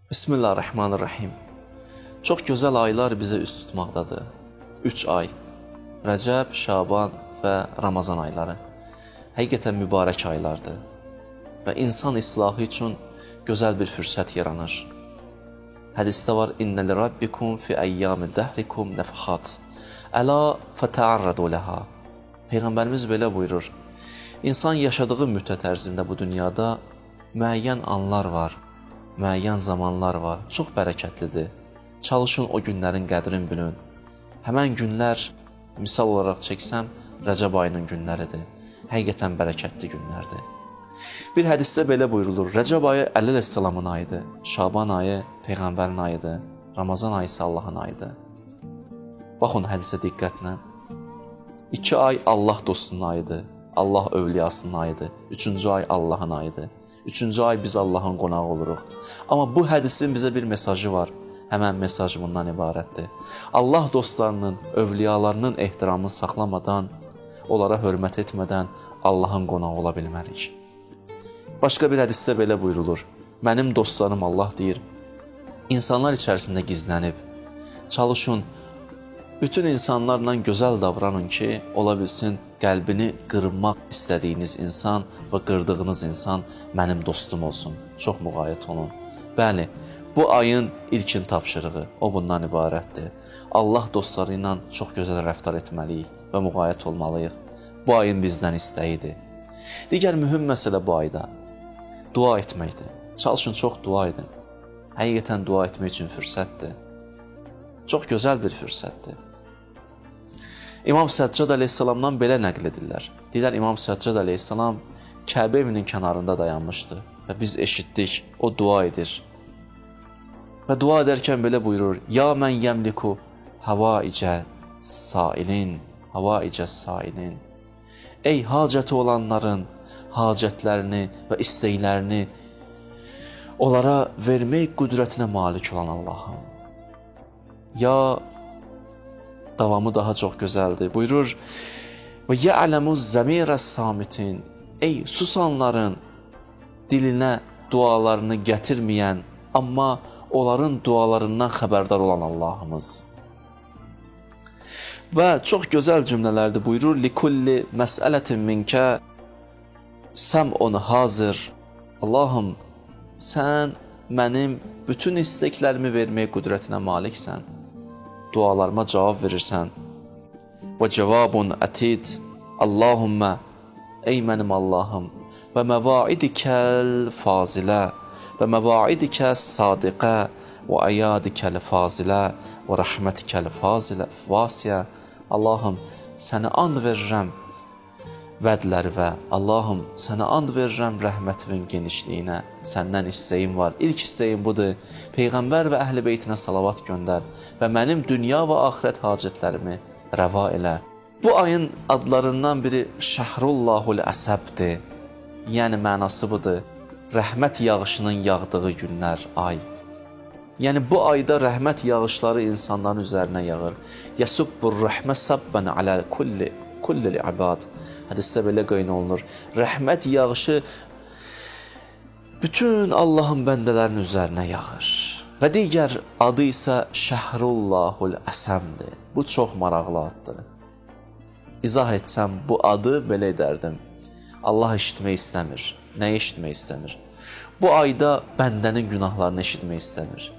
Bismillahirrahmanirrahim. Çox gözəl aylar bizə üst tutmaqdadır. 3 ay. Rəcəb, Şaban və Ramazan ayları. Həqiqətən mübarək aylardır. Və insan islahı üçün gözəl bir fürsət yaranır. Hədisdə var: "İnnə lirabbikum fi əyyami dəhrikum nəfxat. Əla fətəarradu leha." Peyğəmbərimiz belə buyurur. İnsan yaşadığı müddət ərzində bu dünyada müəyyən anlar var. Müəyyən zamanlar var, çox bərəkətlidir. Çalışın o günlərin qədrini bilin. Həmən günlər, misal olaraq çəksəm, Rəcəb ayının günləridir. Həqiqətən bərəkətli günlərdir. Bir hədisdə belə buyurulur: Rəcəb ayı Əli əleyhissalamın ayıdır, Şaban ayı Peyğəmbərin ayıdır, Ramazan ayı isə Allahın ayıdır. Baxın hədisə diqqətlə. 2 ay Allah dostunun ayıdır, Allah övliyasının ayıdır. 3-cü ay Allahın ayıdır. 3-cü ay biz Allahın qonağı oluruq. Amma bu hədisin bizə bir mesajı var. Həmən mesaj bundan ibarətdir. Allah dostlarının, övliyalarının ehtiramını saxlamadan, onlara hörmət etmədən Allahın qonağı ola bilmərik. Başqa bir hədisdə belə buyurulur: Mənim dostlarım, Allah deyir, insanlar içərisində gizlənib. Çalışın, bütün insanlarla gözəl davranın ki, ola bilsin qəlbini qırmaq istədiyiniz insan və qırdığınız insan mənim dostum olsun. Çox müğayət olun. Bəli, bu ayın ilkin tapşırığı, o bundan ibarətdir. Allah dostları ilə çox gözəl rəftar etməliyik və müğayət olmalıyıq. Bu ayın bizdən istəyidir. Digər mühüm məsələ bu ayda dua etməkdir. Çalışın, çox dua edin. Həqiqətən dua etmək üçün fürsətdir. Çox gözəl bir fürsətdir. İmam Səccad əleyhissalamdan belə nəql edirlər. Deyirlər, İmam Səccad əleyhissalam Kəbə evinin kənarında dayanmışdı və biz eşitdik, o dua edir. Və dua edərkən belə buyurur: Ya mən yəmliku havaicə sailin, havaicə sailin. Ey hacəti olanların hacətlərini və istəklərini onlara vermək qüdrətinə malik olan Allahım. Ya davamı daha çox gözəldir. Buyurur: Və ya'lemuz zəmirəs samitin. Ey susanların dilinə dualarını gətirməyən, amma onların dualarından xəbərdar olan Allahımız. Və çox gözəl cümlələrdir. Buyurur: Likulli məsələtin minkə səm'un hazır. Allahım, sən mənim bütün istəklərimi vermək qüdrətinə maliksən. Dualarıma cavab verirsən. Və cavabun ətid. Allahümmə, ey mənim Allahım, və məvaidikəl fazilə, və məvaidikəl sadiqə, və əyadikəl fazilə, və rəhmətikəl fazilə, vasiyə. Allahım, sənə and verirəm vədləri və Allahım, sənə and verirəm rəhmətivin genişliyinə. Səndən istəyim var. İlk istəyim budur. Peyğəmbər və əhl-i beytinə salavat göndər və mənim dünya və axirət hacətlərimi rəva elə. Bu ayın adlarından biri Şəhrullahul Əsəbdir. Yəni mənası budur: rəhmət yağışının yağdığı günlər, ay. Yəni bu ayda rəhmət yağışları insanların üzərinə yağır. Yəsubbur rəhmə səbbən alə kullil ibad. Hədisdə belə qeyd olunur. Rəhmət yağışı bütün Allahın bəndələrinin üzərinə yağır. Və digər adı isə Şəhrullahul Əsəmdir. Bu çox maraqlı addır. İzah etsəm bu adı belə edərdim. Allah eşitmək istəmir. Nəyi eşitmək istəmir? Bu ayda bəndənin günahlarını eşitmək istəmir.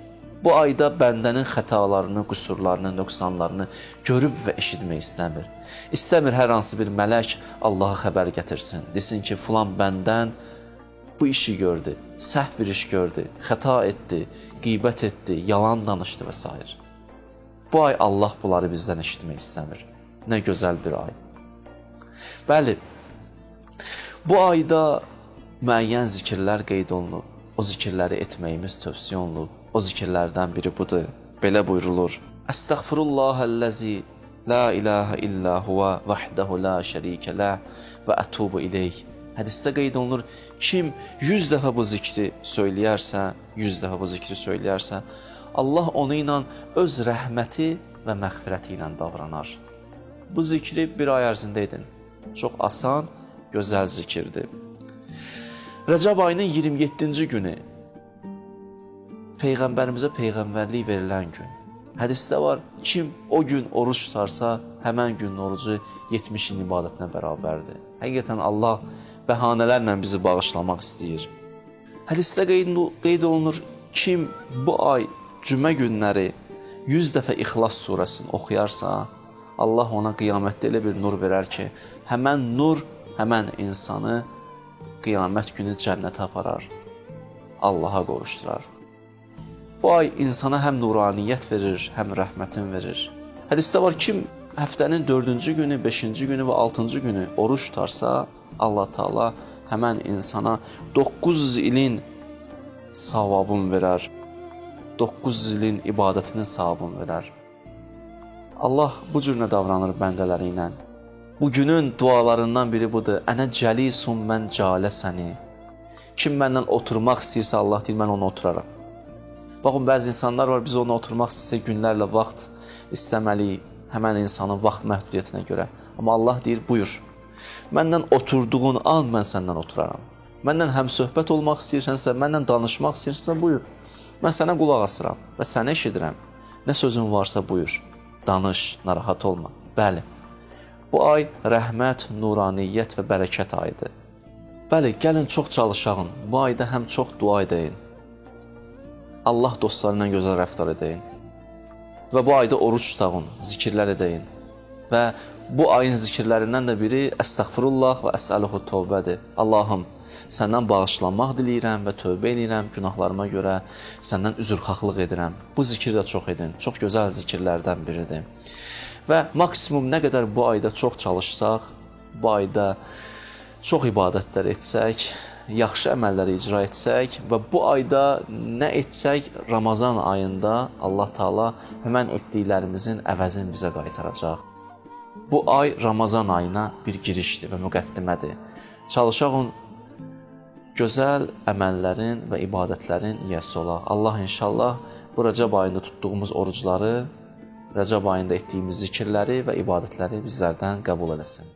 Bu ayda bəndənin xətalarını, qüsurlarını, nöqsanlarını görüb və eşitmək istəmir. İstəmir hər hansı bir mələk Allaha xəbər gətirsin. Desin ki, filan bəndən bu işi gördü, səhv bir iş gördü, xəta etdi, qeybət etdi, yalan danışdı və s. Bu ay Allah bunları bizdən eşitmək istəmir. Nə gözəl bir ay. Bəli, bu ayda müəyyən zikirlər qeyd olunub. O zikirləri etməyimiz tövsiyə olunub. O zikirlərdən biri budur. Belə buyurulur: Əstəğfirullahəl-ləzi la ilahə illə huvə vəhdəhu la şərikə ləh və ətubu ileyh. Hədisdə qeyd olunur: kim 100 dəfə bu zikri söyləyərsə, 100 dəfə bu zikri söyləyərsə, Allah onu ilə öz rəhməti və məğfirəti ilə davranar. Bu zikri bir ay ərzində edin. Çox asan, gözəl zikirdir. Rəcəb ayının 27-ci günü Peyğəmbərimizə peyğəmbərlik verilən gün. Hədisdə var, kim o gün oruç tutarsa, həmən günün orucu 70 ilin ibadətinə bərabərdir. Həqiqətən Allah bəhanələrlə bizi bağışlamaq istəyir. Hədisdə qeyd olunur, kim bu ay cümə günləri 100 dəfə İxlas surəsini oxuyarsa, Allah ona qiyamətdə elə bir nur verər ki, həmən nur, həmən insanı qiyamət günü cənnətə aparar, Allaha qovuşdurar. Bu ay insana həm nuraniyyət verir, həm rəhmətin verir. Hədisdə var, kim həftənin 4-cü günü, 5-ci günü və 6-cı günü oruç tutarsa, Allah Taala həmən insana 900 ilin savabını verər, 900 ilin ibadətinin savabını verər. Allah bu cür nə davranır bəndələri ilə? Bugünün dualarından biri budur. Ənə cəlisun mən calə səni. Kim məndən oturmaq istəyirsə, Allah deyir, mən ona oturaram. Baxın, bəzi insanlar var, biz ona oturmaq istəyirsə günlərlə vaxt istəməliyik, həmən insanın vaxt məhdudiyyətinə görə. Amma Allah deyir, buyur, məndən oturduğun an mən səndən oturaram. Məndən həm söhbət olmaq istəyirsənsə, məndən danışmaq istəyirsənsə, buyur. Mən sənə qulaq asıram və səni eşidirəm. Nə sözün varsa buyur, danış, narahat olma. Bəli, bu ay rəhmət, nuraniyyət və bərəkət ayıdır. Bəli, gəlin çox çalışağın, bu ayda həm çox dua edəyin. Allah dostları ilə gözəl rəftar edəyin və bu ayda oruç tutağın, zikirlər edəyin və bu ayın zikirlərindən də biri Əstəğfirullah və Əsəluhu tövbədir. Allahım, səndən bağışlanmaq diləyirəm və tövbə edirəm günahlarıma görə, səndən üzrxahlıq edirəm. Bu zikir də çox edin, çox gözəl zikirlərdən biridir. Və maksimum nə qədər bu ayda çox çalışsaq, bu ayda çox ibadətlər etsək, yaxşı əməlləri icra etsək və bu ayda nə etsək, Ramazan ayında Allah Taala həmən etdiklərimizin əvəzini bizə qaytaracaq. Bu ay Ramazan ayına bir girişdir və müqəddimədir. Çalışaq gözəl əməllərin və ibadətlərin yiyəsi olaq. Allah inşallah bu Rəcəb ayında tutduğumuz orucları, Rəcəb ayında etdiyimiz zikirləri və ibadətləri bizlərdən qəbul eləsin.